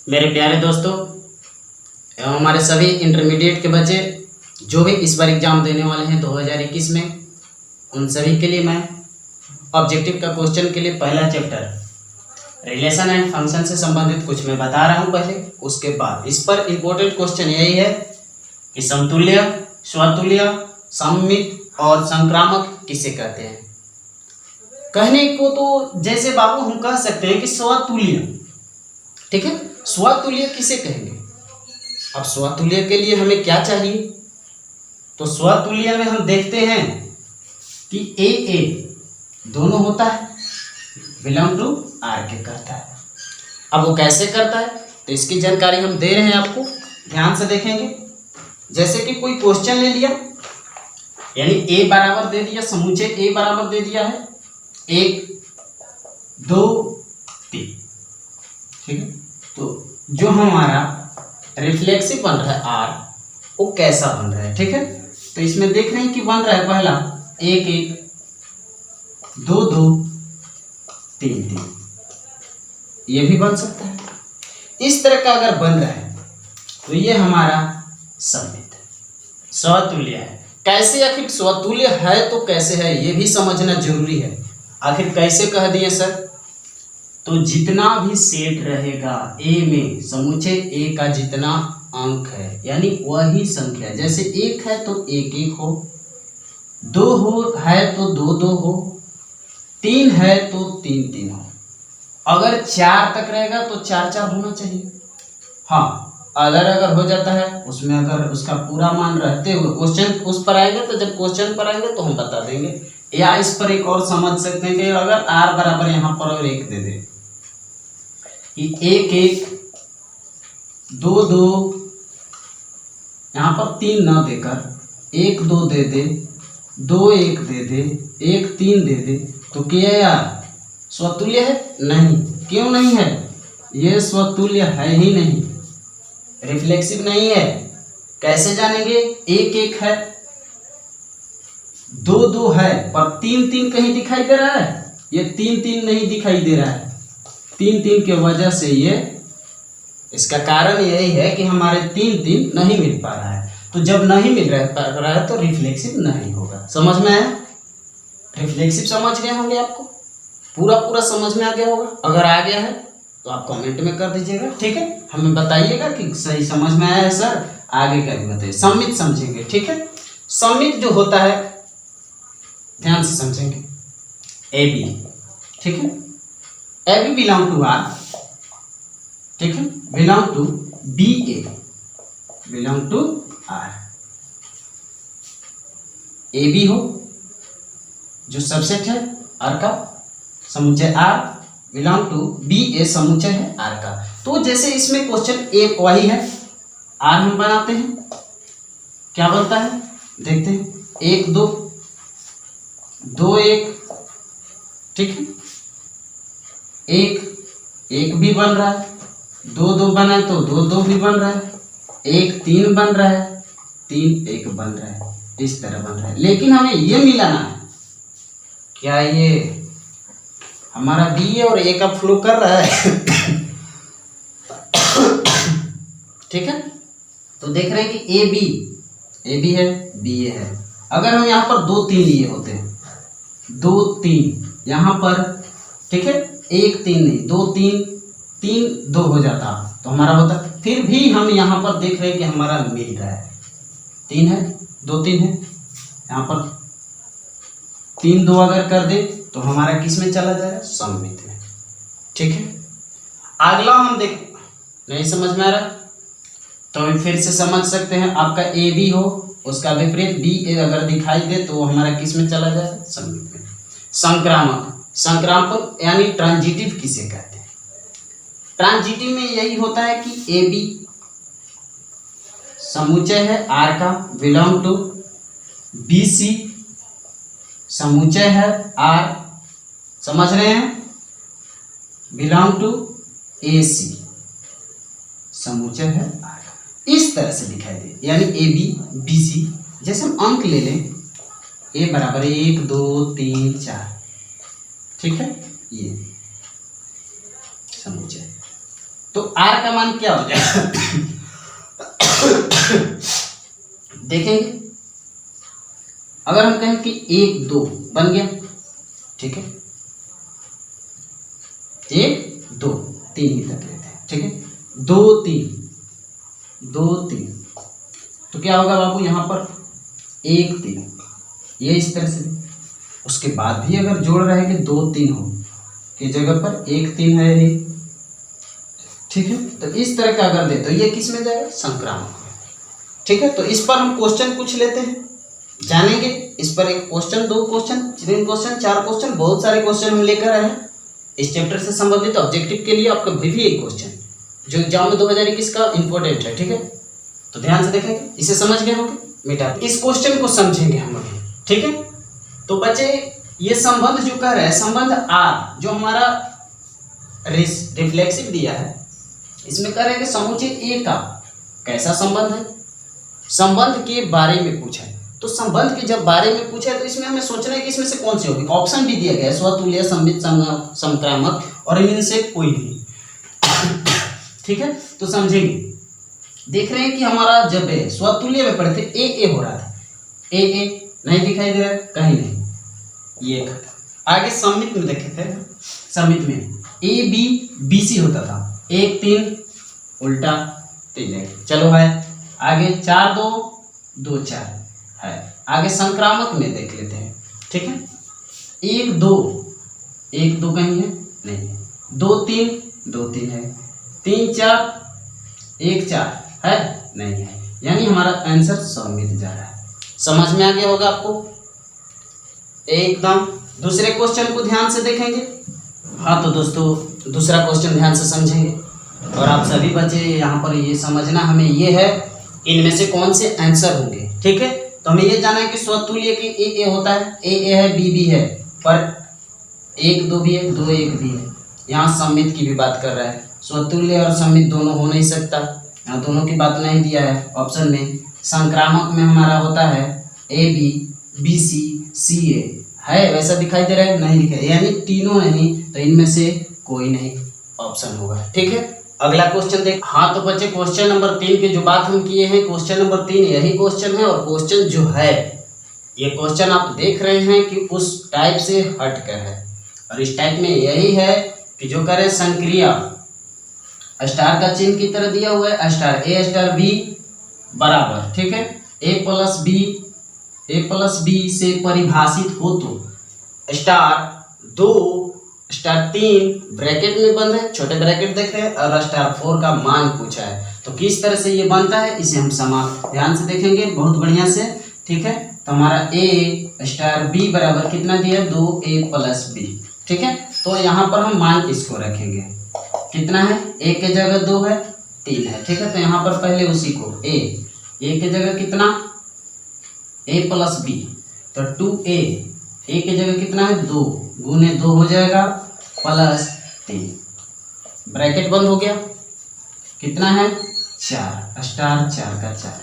मेरे प्यारे दोस्तों एवं हमारे सभी इंटरमीडिएट के बच्चे जो भी इस बार एग्ज़ाम देने वाले हैं 2021 में, उन सभी के लिए मैं ऑब्जेक्टिव का क्वेश्चन के लिए पहला चैप्टर रिलेशन एंड फंक्शन से संबंधित कुछ मैं बता रहा हूं पहले। उसके बाद इस पर इम्पोर्टेंट क्वेश्चन यही है कि समतुल्य, स्वतुल्य, सममित और संक्रामक किसे कहते हैं। कहने को तो जैसे बाबू हम कह सकते हैं कि स्वतुल्य, ठीक है, स्वतुल्य किसे कहेंगे। अब स्वतुल्य के लिए हमें क्या चाहिए, तो स्वतुल्य में हम देखते हैं कि ए दोनों होता है, बिलोंग टू आर के करता है। अब वो कैसे करता है तो इसकी जानकारी हम दे रहे हैं आपको, ध्यान से देखेंगे। जैसे कि कोई क्वेश्चन ले लिया, यानी ए बराबर दे दिया, समुच्चय ए बराबर दे दिया है 1 2 3, ठीक है। तो जो हमारा रिफ्लेक्सिव बन रहा है आर, वो कैसा बन रहा है, ठीक है। तो इसमें देख रहे हैं कि बन रहा है पहला 1 1 2 2 3 3, ये भी बन सकता है। इस तरह का अगर बन रहा है तो ये हमारा सममित स्वतुल्य है। कैसे, आखिर स्वतुल्य है तो कैसे है ये भी समझना जरूरी है। आखिर कैसे कह दिए सर, तो जितना भी सेट रहेगा ए में, समुच्चय ए का जितना अंक है यानी वही संख्या, जैसे 1 है तो 1 1 हो, 2 है तो 2 2 हो, 3 है तो 3 3 हो। अगर 4 तक रहेगा तो 4 4 होना चाहिए। हाँ, अगर हो जाता है उसमें, अगर उसका पूरा मान रहते हुए क्वेश्चन उस पर आएगा, तो जब क्वेश्चन पर आएंगे तो हम बता देंगे। या इस पर एक और समझ सकते हैं कि अगर आर बराबर यहाँ पर और 1 दे दे, 1 1 2 2, यहाँ पर 3 न देकर 1 2 दे दे, 2 1 दे दे, 1 3 दे दे, तो क्या यार स्वतुल्य है? नहीं। क्यों नहीं है? ये स्वतुल्य है ही नहीं, रिफ्लेक्सिव नहीं है। कैसे जानेंगे? 1 1 है, 2 2 है, पर 3 3 कहीं दिखाई दे रहा है? ये 3 3 नहीं दिखाई दे रहा है। 3 3 के वजह से ये, इसका कारण यही है कि हमारे 3 3 नहीं मिल पा रहा है। तो जब नहीं मिल रहा है तो रिफ्लेक्सिव नहीं होगा। समझ में आया? रिफ्लेक्सिव समझ गए होंगे, आपको पूरा समझ में आ गया होगा। अगर आ गया है तो आप कमेंट में कर दीजिएगा, ठीक है। हमें बताइएगा कि सही समझ में आया है सर, आगे का भी बताइए। सममित समझेंगे, ठीक है। सममित जो होता है ध्यान से समझेंगे, ए बी, ठीक है। A B belong to R, ठीक है, belong to B A, belong to R. A B हो जो सबसेट है आर का, समुच्चय R, belong to B A, समुच्चय है आर का। तो जैसे इसमें क्वेश्चन ए वही है, आर हम बनाते हैं, क्या बनता है देखते हैं। 1 2 2 1, ठीक है, 1 1 भी बन रहा है, 2 2 बना है तो 2 2 भी बन रहा है, 1 3 बन रहा है, 3 1 बन रहा है, इस तरह बन रहा है। लेकिन हमें ये मिलाना है, क्या ये हमारा बी और ए का फ्लो कर रहा है ठीक है। तो देख रहे हैं कि ए बी है, बी ए है। अगर हम यहाँ पर 2 3 लिए होते हैं, 2 3 यहाँ पर, ठीक है, 1 3 नहीं, 2 3 3 2 हो जाता तो हमारा होता। फिर भी हम यहाँ पर देख रहे हैं कि हमारा मिल रहा है, 3 है 2 3 है, यहाँ पर 3 2 अगर कर दे तो हमारा किस में चला जाएगा? सममित में, ठीक है। अगला हम देख, नहीं समझ में आ रहा तो फिर से समझ सकते हैं। आपका ए बी हो, उसका विपरीत बी ए अगर दिखाई दे तो हमारा किस में चला जाएगा? सममित में। संक्रामक, संक्रामक यानी ट्रांजिटिव किसे कहते हैं? ट्रांजिटिव में यही होता है कि ए बी समुच्चय है आर का, बिलोंग टू बी सी, समुच्चय है आर, समझ रहे हैं, बिलोंग टू ए सी, समुच्चय है आर। इस तरह से दिखाई दे, यानी ए बी बी सी। जैसे हम अंक ले लें, ए बराबर 1 2 3 4, ठीक है, ये समुच्चय। तो आर का मान क्या हो जाएगा देखेंगे। अगर हम कहें कि 1 2 बन गया, ठीक है, 1 2 3 ही तक लेते हैं, ठीक है, 2 3 2 3, तो क्या होगा बाबू यहाँ पर 1 3, ये इस तरह से। उसके बाद भी अगर जोड़ रहे कि 2 3 हो की जगह पर 1 3 है ये, ठीक है, तो इस तरह का अगर दे तो ये किस में जाएगा, संक्रामक में, ठीक है। तो इस पर हम क्वेश्चन कुछ लेते हैं, जानेंगे इस पर। एक क्वेश्चन, 2 क्वेश्चन, 3 क्वेश्चन, 4 क्वेश्चन, बहुत सारे क्वेश्चन हम लेकर आए हैं इस चैप्टर से संबंधित। ऑब्जेक्टिव के लिए आपका भी एक क्वेश्चन जो एग्जाम में 2021 का इंपॉर्टेंट है, ठीक है, तो ध्यान से देखेंगे। इसे समझ गए होंगे, मिटा इस क्वेश्चन को समझेंगे हम अभी, ठीक है। तो बच्चे ये संबंध जो कह रहे हैं, संबंध आर जो हमारा रिफ्लेक्सिव दिया है, इसमें कह रहे हैं कि समुच्चय ए का कैसा संबंध है, संबंध के बारे में पूछा है। तो संबंध के जब बारे में पूछा है तो इसमें हमें सोचना है कि इसमें से कौन सी होगी। ऑप्शन भी दिया गया है, स्वतुल्य, सममित, समक्रामक, और इनमें से कोई नहीं, ठीक है। तो समझेंगे, देख रहे हैं कि हमारा जब स्वतुल्य में पढ़े थे ए हो रहा था, ए नहीं दिखाई दे रहा है कहीं नहीं, ये खत्म। आगे सममित में देखे थे, सममित में ए बी बी सी होता था, 1 3 उल्टा 3 1, चलो है। आगे 4 2 2 4 है। आगे संक्रामक में देख लेते हैं, ठीक है, 1 2 कहीं है नहीं, 2 3 2 3 है, 3 4 1 4 है नहीं है, यानी हमारा आंसर सममित जा रहा है। समझ में आ गया होगा आपको एकदम। दूसरे क्वेश्चन को ध्यान से देखेंगे। हाँ तो दोस्तों दूसरा क्वेश्चन ध्यान से समझेंगे, और आप सभी बच्चे यहाँ पर ये समझना हमें ये है इनमें से कौन से आंसर होंगे, ठीक है। तो हमें ये जाना है कि स्वतुल्य की ए होता है, ए है, बी है, पर 1 2 भी है, 2 1 भी है। यहाँ सममित की भी बात कर रहा है, स्वतुल्य और सममित दोनों हो नहीं सकता, यहाँ दोनों की बात नहीं दिया है ऑप्शन में। संक्रामक में हमारा होता है ए बी सी सी ए, है वैसा दिखाई दे रहा है, नहीं दिखाई, यानी तीनों नहीं, तो इनमें से कोई नहीं ऑप्शन होगा, ठीक है। अगला क्वेश्चन देख। हाँ तो बच्चे क्वेश्चन नंबर 3 की जो बात हम किए हैं, क्वेश्चन नंबर 3 यही क्वेश्चन है, और क्वेश्चन जो है ये क्वेश्चन आप देख रहे हैं कि उस टाइप से हट कर है, और इस टाइप में यही है कि जो करे संक्रिया स्टार का चिन्ह की तरह दिया हुआ है, स्टार ए स्टार बी बराबर, ठीक है, ए प्लस बी से परिभाषित हो तो स्टार 2 स्टार 3 ब्रैकेट में बंद है, छोटे ब्रैकेट देख रहे हैं, और स्टार 4 का मान पूछा है। तो किस तरह से ये बनता है इसे हम ध्यान से देखेंगे बहुत बढ़िया से, ठीक है। तो हमारा ए स्टार बी बराबर कितना दिया, 2a प्लस बी, ठीक है। तो यहाँ पर हम मान इसको रखेंगे, कितना है, ए के जगह 2 है, 3 है, ठीक है। तो यहाँ पर पहले उसी को ए के जगह कितना, a प्लस बी, तो 2a, ए के जगह कितना है 2 गुने 2 हो जाएगा प्लस 3, ब्रैकेट बंद हो गया, कितना है 4 स्टार 4 का 4,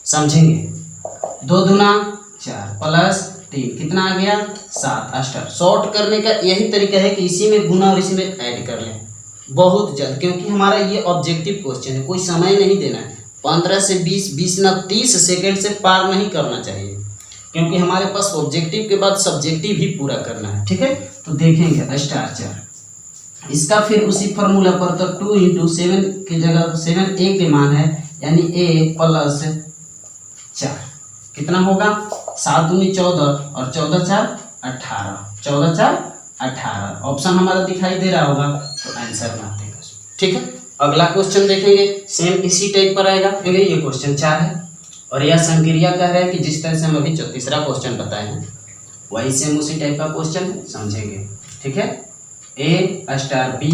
समझेंगे, 2 दूना 4 प्लस 3 कितना आ गया 7 स्टार। शॉर्ट करने का यही तरीका है कि इसी में गुना और इसी में ऐड कर लें बहुत जल्द, क्योंकि हमारा ये ऑब्जेक्टिव क्वेश्चन है, कोई समय नहीं देना है, 15 से 20 ना 30 सेकेंड से पार नहीं करना चाहिए, क्योंकि हमारे पास ऑब्जेक्टिव के बाद सब्जेक्टिव भी पूरा करना है, ठीक है। तो देखेंगे स्टार 4, इसका फिर उसी फार्मूला पर, तो 2 × 7 की जगह 7 a के मान है, यानी a प्लस 4 कितना होगा, 7 दूनी 14 और 14 4 18, 14 4 18 ऑप्शन हमारा दिखाई दे रहा होगा, तो आंसर मानते हैं, ठीक है। अगला क्वेश्चन देखेंगे, सेम इसी टाइप पर आएगा, ये क्वेश्चन 4 है, और यह संक्रिया कह रहा है कि जिस तरह से हम अभी तीसरा क्वेश्चन बताए हैं वही सेम उसी टाइप का क्वेश्चन है, समझेंगे, ठीक है। ए स्टार बी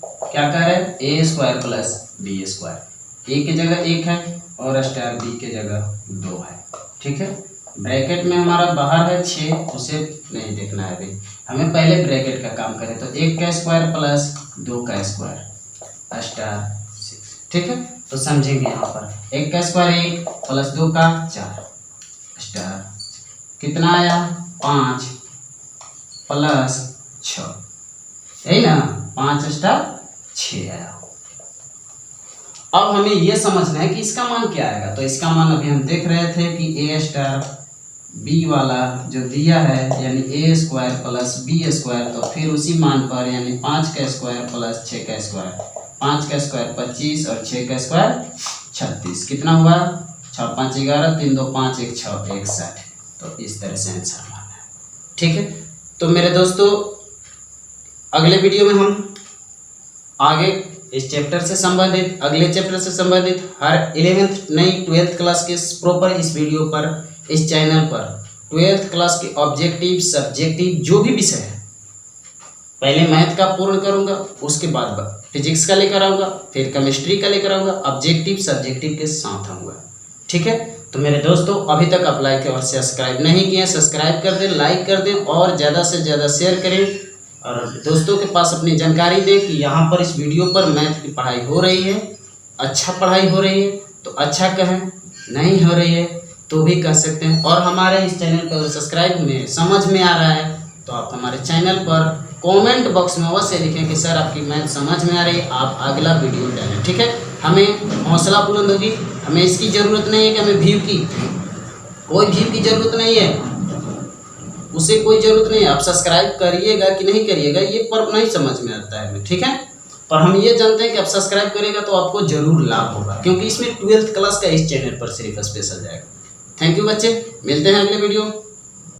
क्या कह रहा है, ए स्क्वायर प्लस बी स्क्वायर, ए की जगह 1 है और स्टार बी की जगह 2 है, ठीक है। ब्रैकेट में हमारा बाहर है 6, उसे नहीं देखना है अभी, हमें पहले ब्रैकेट का काम करें, तो 1 का स्क्वायर प्लस 2 का स्क्वायर स्टार 6, ठीक है। तो समझेंगे यहाँ पर 1 का स्क्वायर 1 प्लस 2 का 4 स्टार कितना आया 5 प्लस 6, यही ना 5 स्टार 6 आया, अब हमें ये समझना है कि इसका मान क्या आएगा। तो इसका मान अभी हम देख रहे थे कि ए स्टार बी वाला जो दिया है यानी ए स्क्वायर प्लस बी स्क्वायर, तो फिर उसी मान पर यानी 5 का स्क्वायर प्लस 6 का स्क्वायर, 5 का स्क्वायर 25 और 6 का स्क्वायर 36, कितना हुआ 6 5 11 3 2 5 1 6 1 60। तो इस तरह से आंसर माना है। ठीक है, तो मेरे दोस्तों अगले वीडियो में हम आगे इस चैप्टर से संबंधित, अगले चैप्टर से संबंधित हर 11th नई 12th क्लास के प्रॉपर इस वीडियो पर, इस चैनल पर 12th क्लास के ऑब्जेक्टिव सब्जेक्टिव जो भी विषय है, पहले मैथ का पूर्ण करूंगा, उसके बाद फिजिक्स का लेकर आऊँगा, फिर केमिस्ट्री का लेकर आऊँगा, ऑब्जेक्टिव सब्जेक्टिव के साथ आऊँगा। ठीक है, तो मेरे दोस्तों अभी तक आप लाइक और सब्सक्राइब नहीं किए, सब्सक्राइब कर दें, लाइक कर दें और ज़्यादा से ज़्यादा शेयर करें और दोस्तों के पास अपनी जानकारी दें कि यहाँ पर इस वीडियो पर मैथ की पढ़ाई हो रही है, अच्छा पढ़ाई हो रही है तो अच्छा कहें, नहीं हो रही है तो भी कह सकते हैं। और हमारे इस चैनल को सब्सक्राइब में समझ में आ रहा है तो आप हमारे चैनल पर कमेंट बॉक्स में अवश्य लिखें कि सर आपकी मैथ समझ में आ रही है, आप अगला वीडियो डालें। ठीक है, हमें हौसला बुलंद होगी, हमें इसकी ज़रूरत नहीं है कि हमें व्यू की, कोई व्यू की ज़रूरत नहीं है, उसे कोई ज़रूरत नहीं है। आप सब्सक्राइब करिएगा कि नहीं करिएगा ये पर नहीं समझ में आता है हमें। ठीक है, पर हम ये जानते हैं कि आप सब्सक्राइब करिएगा तो आपको ज़रूर लाभ होगा, क्योंकि इसमें 12th क्लास का इस चैनल पर सिर्फ स्पेशल जाएगा। थैंक यू बच्चे, मिलते हैं अगले वीडियो।